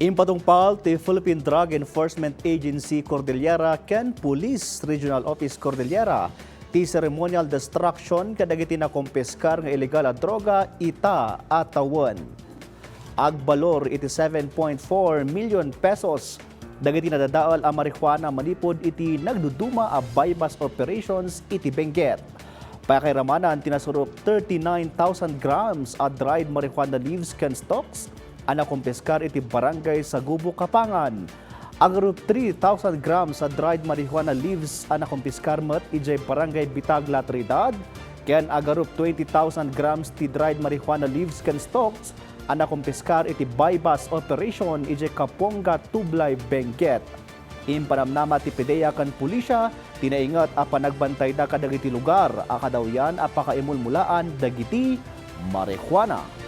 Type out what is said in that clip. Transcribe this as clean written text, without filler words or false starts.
Impatungpal ti Philippine Drug Enforcement Agency Cordillera ken Police Regional Office Cordillera ti ceremonial destruction kadagiti nakumpiskar nga illegal a droga ita atawan. Agbalor iti 7.4 million pesos dagiti nadadaol a marijuana manipod iti nagduduma a bypass operations iti Benguet. Pakiramanan tinasurok 39,000 grams a dried marijuana leaves ken stalks nakumpiskar iti barangay sa Gubo, Kapangan. Agarup 3,000 grams sa dried marijuana leaves nakumpiskar met ijay barangay Bitagla, Trinidad. Ken agarup 20,000 grams ti dried marijuana leaves ken stalks nakumpiskar iti bypass operation ijay Kaponga, Tublay, Benguet. Impanamnama ti PDEA kan pulisya tinaingat a panagbantay da kadagiti lugar akadawyan a pakaimulmulaan dagiti marijuana.